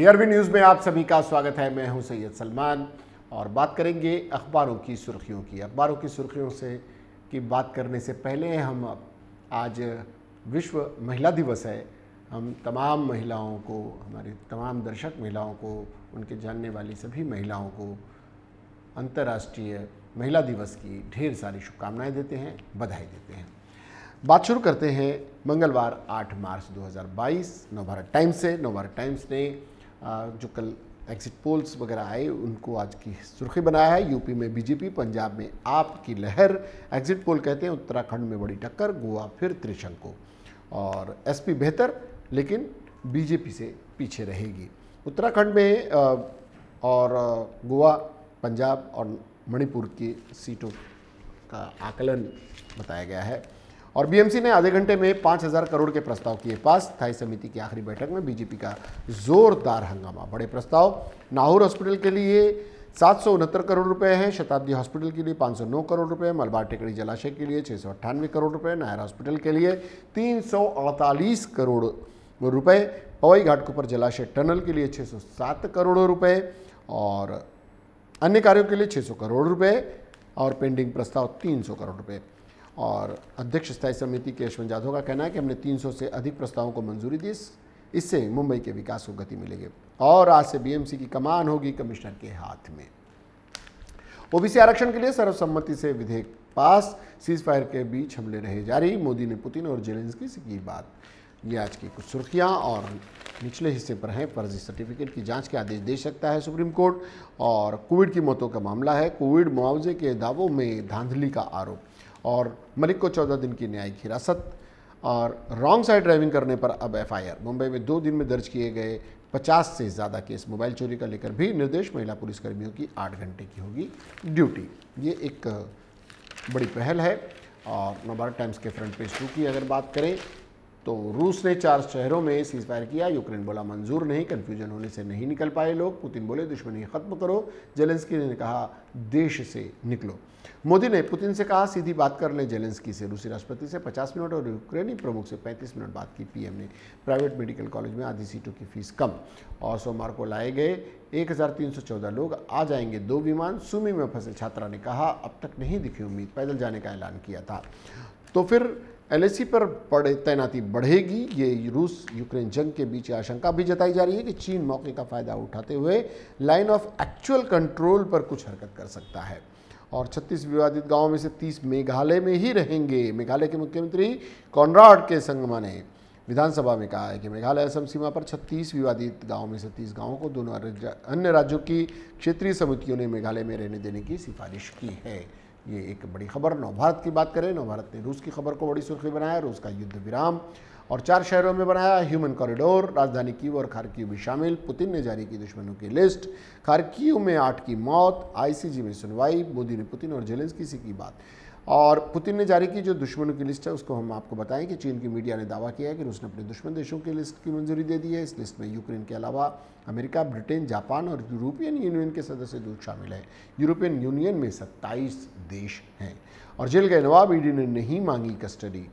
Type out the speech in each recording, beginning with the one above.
DRB news में आप सभी का स्वागत है। मैं हूं सैयद सलमान और बात करेंगे अखबारों की सुर्खियों की। अखबारों की सुर्खियों से की बात करने से पहले हम आज विश्व महिला दिवस है। हम तमाम महिलाओं को, हमारी तमाम दर्शक महिलाओं को, उनके जानने वाली सभी महिलाओं को अंतर्राष्ट्रीय महिला दिवस की ढेर सारी शुभकामनाएं देते हैं, बधाई देते हैं। बात शुरू करते हैं मंगलवार 8 मार्च 2022 नवभारत टाइम्स से। नवभारत टाइम्स ने जो कल एग्जिट पोल्स वगैरह आए उनको आज की सुर्खी बनाया है। यूपी में बीजेपी, पंजाब में आप की लहर। एग्जिट पोल कहते हैं उत्तराखंड में बड़ी टक्कर, गोवा फिर त्रिशंकु, और एसपी बेहतर लेकिन बीजेपी से पीछे रहेगी। उत्तराखंड में और गोवा, पंजाब और मणिपुर की सीटों का आकलन बताया गया है। और बीएमसी ने आधे घंटे में 5,000 करोड़ के प्रस्ताव किए पास। स्थायी समिति की आखिरी बैठक में बीजेपी का जोरदार हंगामा। बड़े प्रस्ताव नाहौर हॉस्पिटल के लिए 769 करोड़ रुपए हैं, शताब्दी हॉस्पिटल के लिए 509 करोड़ रुपए, मलबार टेकड़ी जलाशय के लिए 698 करोड़ रुपए, नायर हॉस्पिटल के लिए 348 करोड़ रुपए, पवई घाटकोपर जलाशय टनल के लिए 607 करोड़ रुपए और अन्य कार्यों के लिए 600 करोड़ रुपए और पेंडिंग प्रस्ताव 300 करोड़ रुपए। और अध्यक्ष स्थायी समिति के यशवंत यादव का कहना है कि हमने 300 से अधिक प्रस्तावों को मंजूरी दी। इससे मुंबई के विकास को गति मिलेगी और आज से बीएमसी की कमान होगी कमिश्नर के हाथ में। ओबीसी आरक्षण के लिए सर्वसम्मति से विधेयक पास। सीज फायर के बीच हमले रहे जारी। मोदी ने पुतिन और जेलेंस्की से की बात। ये आज की कुछ सुर्खियां और निचले हिस्से पर हैं। फर्जी सर्टिफिकेट की जांच के आदेश दे सकता है सुप्रीम कोर्ट। और कोविड की मौतों का मामला है। कोविड मुआवजे के दावों में धांधली का आरोप और मलिक को 14 दिन की न्यायिक हिरासत। और रॉन्ग साइड ड्राइविंग करने पर अब एफआईआर। मुंबई में 2 दिन में दर्ज किए गए 50 से ज़्यादा केस। मोबाइल चोरी का लेकर भी निर्देश। महिला पुलिसकर्मियों की 8 घंटे की होगी ड्यूटी। ये एक बड़ी पहल है। और नवभारत टाइम्स के फ्रंट पेज 2 की अगर बात करें तो रूस ने 4 शहरों में सीज फायर किया। यूक्रेन बोला मंजूर नहीं, कन्फ्यूजन होने से नहीं निकल पाए लोग। पुतिन बोले दुश्मनी खत्म करो। जेलेंस्की ने कहा देश से निकलो। मोदी ने पुतिन से कहा सीधी बात कर ले जेलेंस्की से। रूसी राष्ट्रपति से 50 मिनट और यूक्रेनी प्रमुख से 35 मिनट बात की पीएम ने। प्राइवेट मेडिकल कॉलेज में आधी सीटों की फीस कम। और सोमवार को लाए गए 1314 लोग, आ जाएंगे 2 विमान। सुमी में फंसे छात्रा ने कहा अब तक नहीं दिखी उम्मीद, पैदल जाने का ऐलान किया था। तो फिर एलएसी पर तैनाती बढ़ेगी। ये रूस यूक्रेन जंग के बीच आशंका भी जताई जा रही है कि चीन मौके का फायदा उठाते हुए लाइन ऑफ एक्चुअल कंट्रोल पर कुछ हरकत कर सकता है। और 36 विवादित गांवों में से 30 मेघालय में ही रहेंगे। मेघालय के मुख्यमंत्री कॉनराड के संगमा ने विधानसभा में कहा है कि मेघालय असम सीमा पर 36 विवादित गांवों में से 30 गांवों को दोनों अन्य राज्यों की क्षेत्रीय समितियों ने मेघालय में रहने देने की सिफारिश की है। ये एक बड़ी खबर। नवभारत की बात करें, नवभारत ने रूस की खबर को बड़ी सुर्खी बनाया। रूस का युद्ध विराम और 4 शहरों में बनाया ह्यूमन कॉरिडोर। राजधानी कीव और खार्किव भी शामिल। पुतिन ने जारी की दुश्मनों की लिस्ट। खार्किव में 8 की मौत। आईसीजी में सुनवाई। मोदी ने पुतिन और जेलेंस्की से की बात। और पुतिन ने जारी की जो दुश्मनों की लिस्ट है उसको हम आपको बताएं कि चीन की मीडिया ने दावा किया है कि रूस ने अपने दुश्मन देशों की लिस्ट की मंजूरी दे दी है। इस लिस्ट में यूक्रेन के अलावा अमेरिका, ब्रिटेन, जापान और यूरोपियन यूनियन के सदस्य देश शामिल हैं। यूरोपियन यूनियन में 27 देश हैं। और जेल गए नवाब, ईडी ने नहीं मांगी कस्टडी।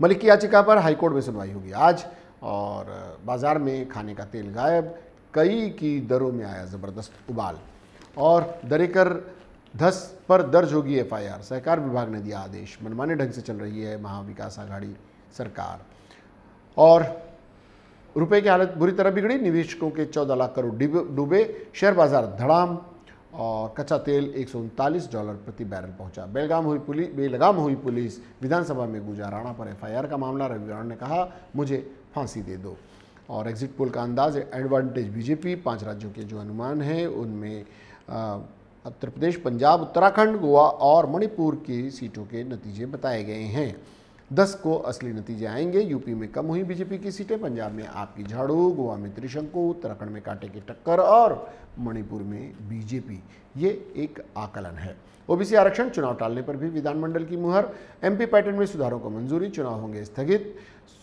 मलिक की याचिका पर हाईकोर्ट में सुनवाई होगी आज। और बाजार में खाने का तेल गायब। कई की दरों में आया ज़बरदस्त उबाल। और दरेकर धस पर दर्ज होगी एफआईआर। सहकार विभाग ने दिया आदेश। मनमाने ढंग से चल रही है महाविकास आघाड़ी सरकार। और रुपए की हालत बुरी तरह बिगड़ी। निवेशकों के 14 लाख करोड़ डूबे। शेयर बाजार धड़ाम। और कच्चा तेल $139 प्रति बैरल पहुंचा। बेलगाम हुई पुलिस। विधानसभा में गूंजा राणा पर एफआईआर का मामला। रविवार ने कहा मुझे फांसी दे दो। और एग्जिट पोल का अंदाज एडवांटेज बीजेपी। 5 राज्यों के जो अनुमान हैं उनमें उत्तर प्रदेश, पंजाब, उत्तराखंड, गोवा और मणिपुर की सीटों के नतीजे बताए गए हैं। 10 को असली नतीजे आएंगे। यूपी में कम हुई बीजेपी की सीटें। पंजाब में आपकी झाड़ू, गोवा में त्रिशंकु, उत्तराखंड में कांटे की टक्कर और मणिपुर में बीजेपी। ये एक आकलन है। ओबीसी आरक्षण चुनाव टालने पर भी विधानमंडल की मुहर। एमपी पैटर्न में सुधारों को मंजूरी। चुनाव होंगे स्थगित।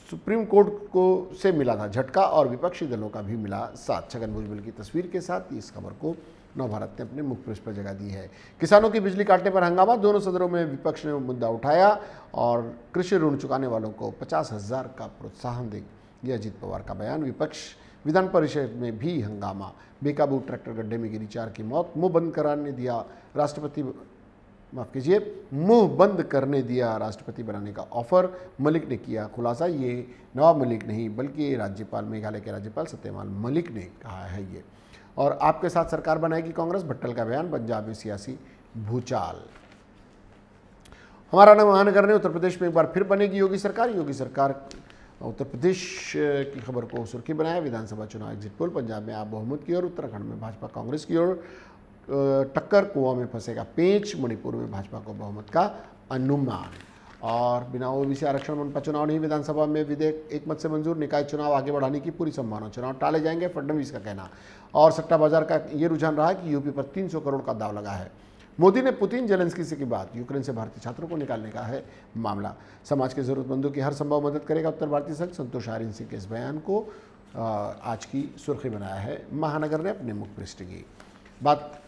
सुप्रीम कोर्ट को से मिला था झटका और विपक्षी दलों का भी मिला साथ। छगन भुजबल की तस्वीर के साथ इस खबर को नवभारत ने अपने मुख्य पृष्ठ पर जगह दी है। किसानों की बिजली काटने पर हंगामा। दोनों सदनों में विपक्ष ने मुद्दा उठाया और कृषि ऋण चुकाने वालों को 50,000 का प्रोत्साहन दे। यह अजीत पवार का बयान। विपक्ष विधान परिषद में भी हंगामा, बेकाबू ट्रैक्टर गड्ढे में गिरी 4 की मौत, मुंह बंद कराने दिया राष्ट्रपति, माफ कीजिए, मुंह बंद करने दिया राष्ट्रपति बनाने का ऑफर, मलिक ने किया खुलासा। ये नवाब मलिक नहीं बल्कि राज्यपाल, मेघालय के राज्यपाल सत्यपाल मलिक ने कहा है ये। और आपके साथ सरकार बनाएगी कांग्रेस, भट्टल का बयान, पंजाब में सियासी भूचाल। हमारा महानगर ने उत्तर प्रदेश में एक बार फिर बनेगी योगी सरकार। योगी सरकार उत्तर प्रदेश की खबर को सुर्खी बनाया। विधानसभा चुनाव एग्जिट पोल, पंजाब में आप बहुमत की ओर, उत्तराखंड में भाजपा कांग्रेस की ओर टक्कर, कुआं में फंसेगा पेंच, मणिपुर में भाजपा को बहुमत का अनुमान। और बिना ओबीसी आरक्षण मनपा चुनाव नहीं, विधानसभा में विधेयक एकमत से मंजूर, निकाय चुनाव आगे बढ़ाने की पूरी संभावना, चुनाव टाले जाएंगे, फडणवीस का कहना। और सट्टा बाजार का ये रुझान रहा कि यूपी पर 300 करोड़ का दाव लगा है। मोदी ने पुतिन जेलेंस्की से की बात, यूक्रेन से भारतीय छात्रों को निकालने का है मामला। समाज के जरूरतमंदों की हर संभव मदद करेगा उत्तर भारतीय संघ, संतोष आर्यन सिंह के इस बयान को आज की सुर्खी बनाया है महानगर ने अपने मुख पृष्ठ की। बात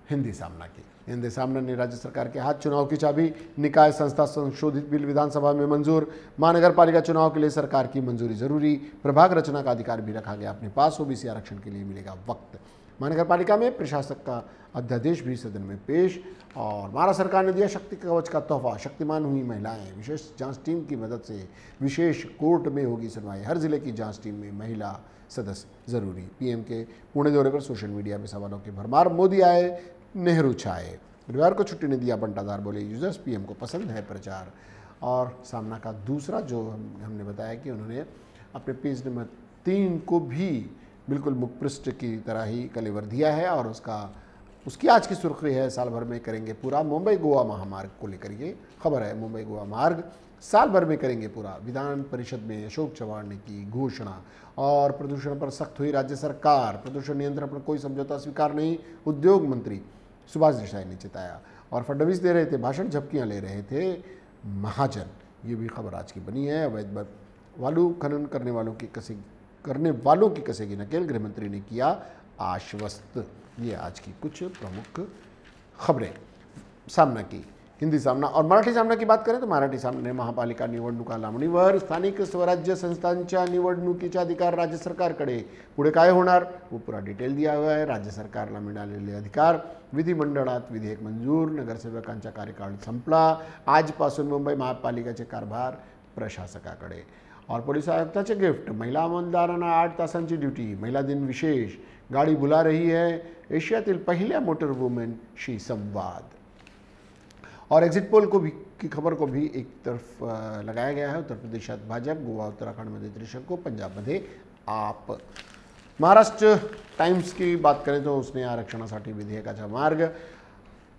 हिंदी सामना की। हिंदी सामना ने राज्य सरकार के हाथ चुनाव की चाबी, निकाय संस्था संशोधित बिल विधानसभा में मंजूर, महानगर पालिका चुनाव के लिए सरकार की मंजूरी जरूरी, प्रभाग रचना का अधिकार भी रखा गया अपने पास, ओबीसी आरक्षण के लिए मिलेगा वक्त। महानगर पालिका में प्रशासक का अध्यादेश भी सदन में पेश। और महाराष्ट्र सरकार ने दिया शक्ति कवच का तोहफा, शक्तिमान हुई महिलाएं, विशेष जांच टीम की मदद से विशेष कोर्ट में होगी सुनवाई, हर जिले की जांच टीम में महिला सदस्य जरूरी। पीएम के पुणे दौरे पर सोशल मीडिया में सवालों की भरमार, मोदी आए नेहरू छाए, रविवार को छुट्टी ने दिया बंटाधार, बोले यूजर्स पीएम को पसंद है प्रचार। और सामना का दूसरा जो हमने बताया कि उन्होंने अपने पेज नंबर 3 को भी बिल्कुल मुखपृष्ठ की तरह ही कलेवर दिया है। और उसकी आज की सुर्खी है, साल भर में करेंगे पूरा, मुंबई गोवा महामार्ग को लेकर ये खबर है। मुंबई गोवा मार्ग साल भर में करेंगे पूरा, विधान परिषद में अशोक चव्हाण ने की घोषणा। और प्रदूषण पर सख्त हुई राज्य सरकार, प्रदूषण नियंत्रण पर कोई समझौता स्वीकार नहीं, उद्योग मंत्री सुभाष देसाई ने चिताया। और फडणवीस दे रहे थे भाषण, झपकियां ले रहे थे महाजन, ये भी खबर आज की बनी है। अवैध बालू खनन करने वालों की कसेगी नकेल, गृह मंत्री ने किया आश्वस्त। ये आज की कुछ प्रमुख खबरें सामना की। हिंदी सामना और मराठी सामना की बात करें तो मराठी सामने महापालिका निवडणुका लांबणीवर, स्थानिक स्वराज्य संस्थांच्या निवडणुकीचे अधिकार राज्य सरकारकडे, पुढे काय होणार वो पूरा डिटेल दिया हुआ है। राज्य सरकारला मिळालेले अधिकार, विधिमंडळात विधेयक मंजूर, नगरसेवकांचा कार्यकाळ संपला, आजपासून मुंबई महापालिकेचे कारभार प्रशासकाकडे। और पोलीस आयुक्ताचे गिफ्ट, महिला अंमलदारांना 8 तासांची ड्यूटी, महिला दिन विशेष, गाड़ी बुला रही है एशियातील पहिल्या मोटर वुमेनशी संवाद। और एग्जिट पोल को भी की खबर को भी एक तरफ लगाया गया है। उत्तर प्रदेशात भाजप, गोवा उत्तराखंडमध्ये त्रिशंकू, पंजाबमध्ये आप। महाराष्ट्र टाइम्स की बात करें तो उसने आरक्षणासाठी विधेयकाचा मार्ग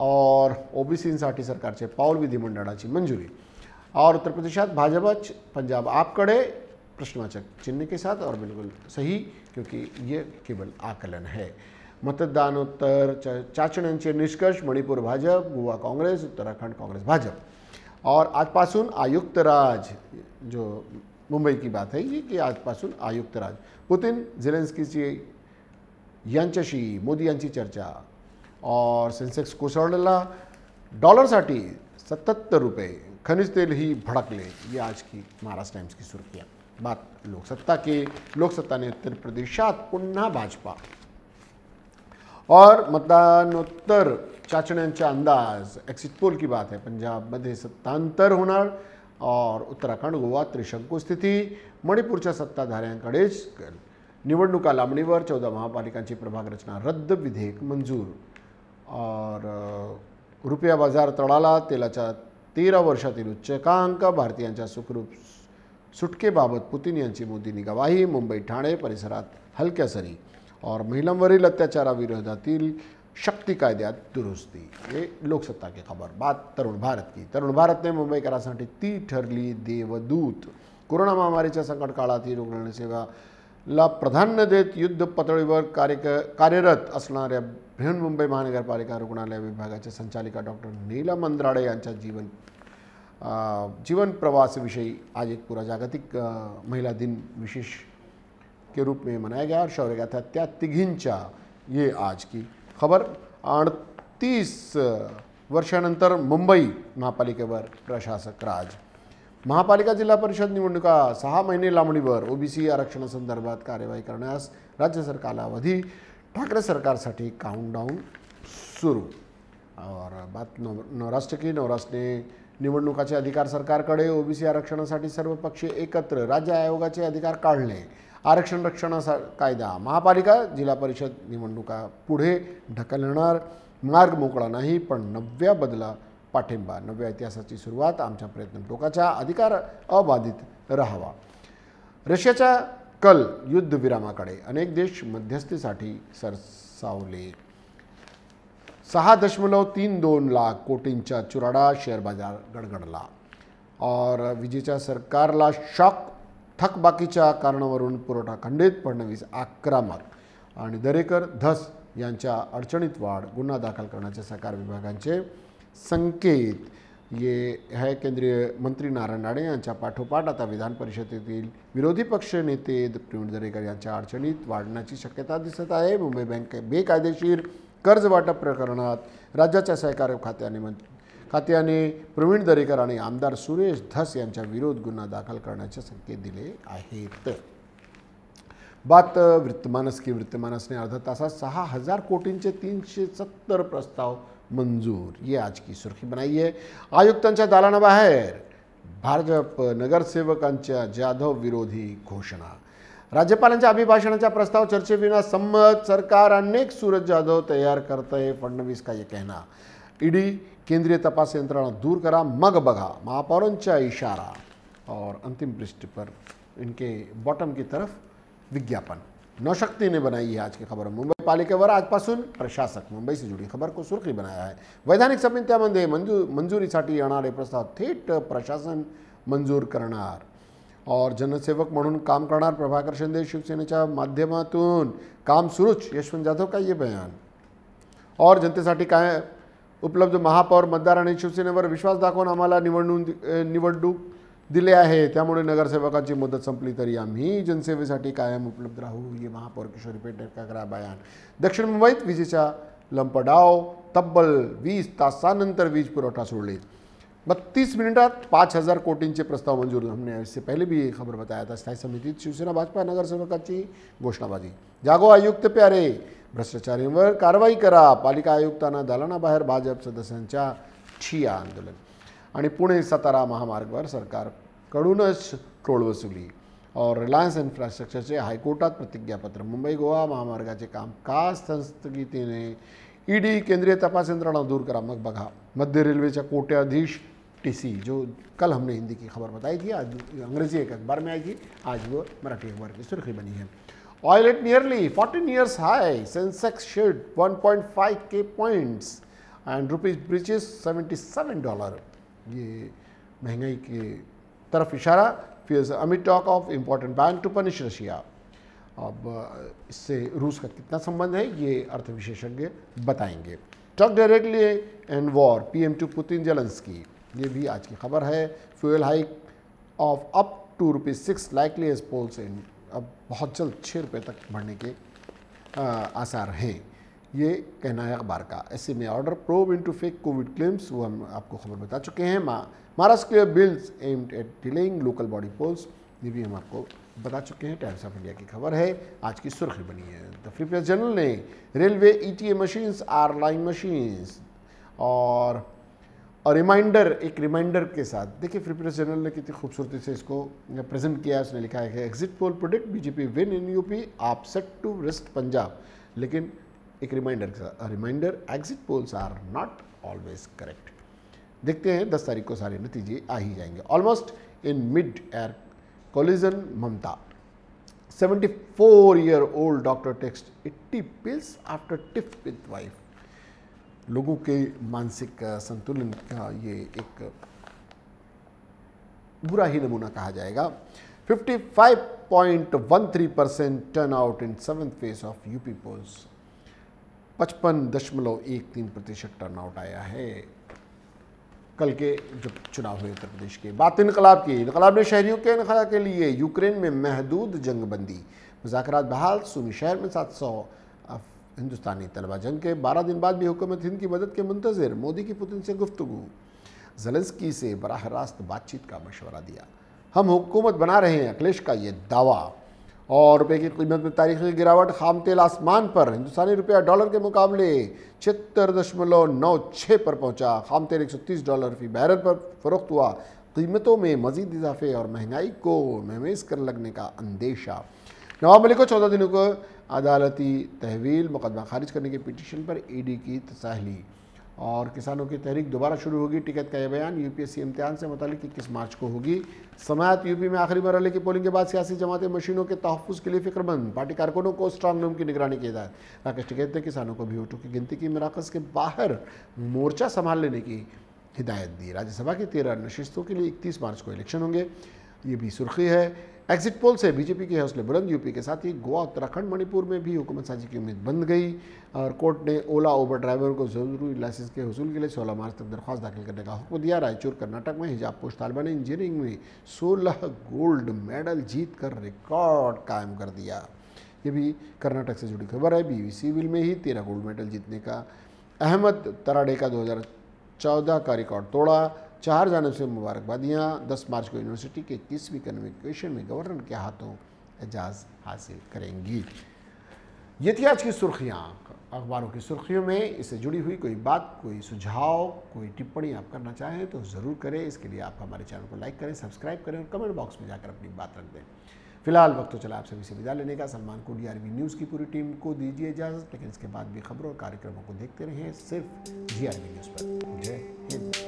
और ओबीसींसाठी सरकारचे पाऊल, विधिमंडळाची मंजुरी। और उत्तर प्रदेशात भाजपा, पंजाब आपकडे प्रश्नवाचक चिन्ह के साथ, और बिल्कुल सही क्योंकि ये केवल आकलन है। मतदानोत्तर चाचण्यांचे निष्कर्ष, मणिपुर भाजप, गोवा काँग्रेस, उत्तराखंड काँग्रेस भाजप। और आजपासून आयुक्त राज, जो मुंबई की बात है ये कि आजपासून आयुक्त राज, पुतिन झेलेन्स्कीची यांच्याशी मोदी यांची चर्चा। और सेन्सेक्स कोसळला, डॉलरसाठी 77 रुपये, खनिज तेल ही भड़कले। ये आज की महाराष्ट्र टाइम्स की सुर्खियाँ। बात लोकसत्ता की, लोकसत्ता ने उत्तर प्रदेशात पुन्हा भाजपा। और मतदानोत्तर चाचण्यांचा अंदाज, एक्सिट पोल की बात है, पंजाबमध्ये सत्तांतर होणार और उत्तराखंड गोवा त्रिशंकू स्थिती, मणिपूरच्या सत्ताधाऱ्यांकडेच निवडणुका लांबणीवर, 14 महापालिकांची प्रभाग रचना रद्द, विधेयक मंजूर। और रुपया बाजार तळाला, तेलाच्या 13 वर्षातील उच्चांक, भारतीयांच्या सुखरूप सुटकेबाबत पुतिन यांची मोदींनी गवाही, मुंबई ठाणे परिसरात हलक्या सरी। और महिलांवरील अत्याचाराविरोधातील शक्ति कायद्यात दुरुस्ती। ये लोकसत्ता की खबर। बात तरुण भारत की, तरुण भारत ने मुंबईकरांसाठी ती ठरली देवदूत। कोरोना महामारीच्या संकट काळात ही रुग्णालय सेवाला प्राधान्य देत युद्ध पातळीवर कार्यरत असणाऱ्या बृहन्मुंबई महानगरपालिका रुग्णालय विभागाच्या संचालिका डॉक्टर नीलम अंद्राडे यांच्या जीवन प्रवास विषयी आज एक पूरा जागतिक महिला दिन विशेष के रूप में मनाया गया। और शौर्यगाथा त्या तिघींच्या, ये आज की खबर। 38 वर्षानंतर मुंबई महापालिकेवर प्रशासक राज। महापालिका जिल्हा परिषद निवडणुका 6 महिने लांबणीवर, ओबीसी आरक्षणासंदर्भात कार्यवाही करण्यास राज्य सरकारला अवधी, ठाकरे सरकारसाठी काउंटडाऊन सुरू। और बात नवराष्ट्र की, नवराष्ट्रने निवडणुकाचे अधिकार सरकारकडे, ओबीसी आरक्षणासाठी सर्वपक्षीय एकत्र, राज्य आयोगाचे अधिकार काढले, आरक्षण रक्षणाचा कायदा, महापालिका जिल्हा परिषद निवडणुका पुढे ढकलणार, मार्ग मोकळा नाही पण नव्या बदला पाठिंबा, नव्या इतिहासाची सुरुवात, आमच्या प्रयत्न टोकाचा, अधिकार अबाधित राहावा। रशियाच्या कल युद्धविरामाकडे, अनेक देश मध्यस्थीसाठी सरसावले। 6.32 लाख कोटींचा चुराडा, शेअर बाजार गडगडला। और विजेच्या सरकारला शॉक, थकबाकीच्या कारणावरून पुरवठा खंडित, फडणवीस आक्रमक। आणि दरेकर धस यांच्या अडचणीत वाढ, गुन्हा दाखल करण्याचे सरकार विभागांचे संकेत। ये है केंद्रीय मंत्री नारायण राणे यांच्या पाठोपाठ आता विधान परिषदेतील विरोधी पक्ष नेते प्रवीण दरेकर यांच्या अडचणीत वाढण्याची शक्यता दिसत आहे। मुंबई बँक बेकायदेशीर कर्ज वाटप प्रकरणात राज्याच्या सहकार खात्याने प्रवीण दरेकर आणि आमदार सुरेश धस यांच्या विरोध गुन्हा दाखल करण्याचे संकेत दिले आहेत। बात वृत्तमानस की, वृत्तमानस ने अर्धा तासात 6,000 कोटींचे 370 प्रस्ताव मंजूर, ये आज की सुर्खी बनाई है। आयुक्तांच्या दालनाबाहेर भाजप नगरसेवकांच्या जाधव विरोधी घोषणा, राज्यपालांच्या अभिभाषणाचा प्रस्ताव चर्चेविना संमत, सरकार अनेक सूरज जाधव तैयार करते, फडणवीस का ये कहना। ईडी केंद्रीय तपास यंत्रणा दूर करा मग बघा, महापौरांचा इशारा। और अंतिम पृष्ठ पर इनके बॉटम की तरफ विज्ञापन। नौशक्ति ने बनाई है आज की खबर। मुंबई पालिकेवर आजपासून प्रशासक, मुंबई से जुड़ी खबर को सुर्खी बनाया है। वैधानिक समित्यामध्ये मंजुरीसाठी येणारे प्रस्ताव थेट प्रशासन मंजूर करणार। और जनसेवक म्हणून काम करणार प्रभाकर शिंदे, शिवसेनेच्या माध्यमातून काम सुरूच, यशवंत जाधव का ये बयान। और जनतेसाठी काय उपलब्ध, महापौर मतदार आणि शिवसेनेवर विश्वास दाखवून आम्हाला निवडणूक दिले आहे, त्यामुळे नगरसेवकांची मुदत संपली तरी आम्ही जनसेवेसाठी कायम उपलब्ध राहू, ये महापौर किशोरी पेडणेकर का करा बयान। दक्षिण मुंबईत विजेचा लंपडाव, तब्बल 20 तासानंतर वीज पुरवठा सोडले। 32 मिनिटात 5,000 कोटींचे प्रस्ताव मंजूर। हमने इससे पहले भी ये खबर बताया था। स्थायी समितीत शिवसेना भाजपा नगरसेवकाची घोषणाबाजी। जागो आयुक्त प्यारे, भ्रष्टाचारींवर कारवाई करा, पालिका आयुक्तांना दालनाबाहेर भाजप सदस्यांच्या ठिय्या आंदोलन। आणि पुणे सातारा महामार्गावर सरकारकडूनच टोल वसुली। और रिलायन्स इन्फ्रास्ट्रक्चरचे हायकोर्टात प्रतिज्ञापत्र। मुंबई गोवा महामार्गाचे कामकाज स्थगितीने, ईडी केंद्रीय तपास यंत्रणा दूर करा मग बघा। मध्य रेलवेच्या कोट्याधीश टीसी, जो कल हमने हिंदी की खबर बताई थी, आज अंग्रेजी एक अखबार में आई थी, आज वो मराठी अखबार की सुर्खी बनी है। Oil at nearly 14 years high, Sensex shed 1.5K points and rupees breaches $77। ये महंगाई के तरफ इशारा। फिर amid talk of important ban to punish Russia. अब इससे रूस का कितना संबंध है ये अर्थ विशेषज्ञ बताएंगे। Talk directly end war, PM to Putin Zelensky, ये भी आज की खबर है। Fuel hike of up to ₹6 likely as polls in, अब बहुत जल्द ₹6 तक बढ़ने के आसार हैं, ये कहना है अखबार का। ऐसे में order probe into fake Covid claims, वो हम आपको खबर बता चुके हैं। Maharashtra bills aimed at delaying local body polls, ये भी हम आपको बता चुके हैं। टाइम्स ऑफ इंडिया की खबर है, आज की सुर्खी बनी है। द फ्री प्रेस जर्नल ने railway ETA machines are line machines, और रिमाइंडर, एक रिमाइंडर के साथ देखिए फ्री प्रेस जर्नल ने कितनी खूबसूरती से इसको प्रेजेंट किया है। उसने लिखा है कि exit poll predict BJP win in UP, AAP set to wrest Punjab. लेकिन एक रिमाइंडर के साथ, reminder, exit polls are not always correct. देखते हैं 10 तारीख को सारे नतीजे आ ही जाएंगे। Almost in mid air collision, Mamata. 74-year-old doctor takes 80 pills after tiff with wife. लोगों के मानसिक संतुलन का ये एक बुरा ही नमूना कहा जाएगा। 55.13% turn out in 7th phase of UP पोल्स। 55.13% टर्नआउट आया है कल के जब चुनाव हुए उत्तर प्रदेश के। बात इनकलाब की, इनकलाब ने शहरियों के इनखला के लिए यूक्रेन में महदूद जंगबंदी, मुज़ाकरात बहाल। सुनी शहर में 700 हिंदुस्तानी तलबा जंग के 12 दिन बाद भी हुकूमत हिंद की मदद के मुंतज़िर, मोदी की पुतिन से गुफ्तगू। ज़ेलेंस्की से बराह रास्त बातचीत का मशवरा दिया। हम हुकूमत बना रहे हैं, अखिलेश का ये दावा। और रुपये की कीमत में तारीखी गिरावट, खाम तेल आसमान पर, हिंदुस्तानी रुपया डॉलर के मुकाबले 76.96 पर पहुंचा। खाम तेल $130 फी बैरल पर फरोख्त हुआ। कीमतों में मजीद इजाफे और महंगाई को महमेज कर लगने का अंदेशा। नवाब मलिक को 14 दिनों को अदालती तहवील, मुकदमा खारिज करने की पिटीशन पर ईडी की तसाहली। और किसानों की तहरीक दोबारा शुरू होगी, टिकट का यह बयान यूपीएससी इम्तिहान से मुतालिक 21 मार्च को होगी। समाअत, यूपी में आखिरी मरहले की पोलिंग के बाद सियासी जमातें मशीनों के तहफ़्फ़ुज़ के लिए फिक्रमंद, पार्टी कारकुनों को स्ट्रांग रूम की निगरानी की हिदायत। राकेश टिकैत ने किसानों को भी वोटों की गिनती की मराकज़ के बाहर मोर्चा संभाल लेने की हिदायत दी। राज्यसभा की 13 नशिस्तों के लिए 31 मार्च को इलेक्शन होंगे, ये भी सुर्खी है। एग्जिट पोल से बीजेपी के हौसले बुलंद, यूपी के साथ ही गोवा, उत्तराखंड, मणिपुर में भी हुकूमत साजी की उम्मीद बंद गई। और कोर्ट ने ओला उबर ड्राइवरों को ज़रूरी लाइसेंस के हसूल के लिए 16 मार्च तक दरख्वास्त दाखिल करने का हुक्म दिया। रायचूर कर्नाटक में हिजाब पोश तालिबा ने इंजीनियरिंग में 16 गोल्ड मेडल जीत कर रिकॉर्ड कायम कर दिया। ये भी कर्नाटक से जुड़ी खबर है। बीवी सिविल में ही 13 गोल्ड मेडल जीतने का अहमद तराडे का 2014 का रिकॉर्ड तोड़ा। 4 जानब से मुबारकबादियाँ। 10 मार्च को यूनिवर्सिटी के 21वीं कन्वोकेशन में गवर्नर के हाथों एजाज़ हासिल करेंगी। ये थी आज की सुर्खियाँ, अखबारों की सुर्खियों में। इससे जुड़ी हुई कोई बात, कोई सुझाव, कोई टिप्पणी आप करना चाहें तो ज़रूर करें। इसके लिए आप हमारे चैनल को लाइक करें, सब्सक्राइब करें और कमेंट बॉक्स में जाकर अपनी बात रख दें। फिलहाल वक्त तो चला आप सभी से विदा लेने का। सलमान को DRV न्यूज़ की पूरी टीम को दीजिए इजाज़त, लेकिन इसके बाद भी खबरों और कार्यक्रमों को देखते रहें सिर्फ DRV न्यूज़ पर। जय हिंद।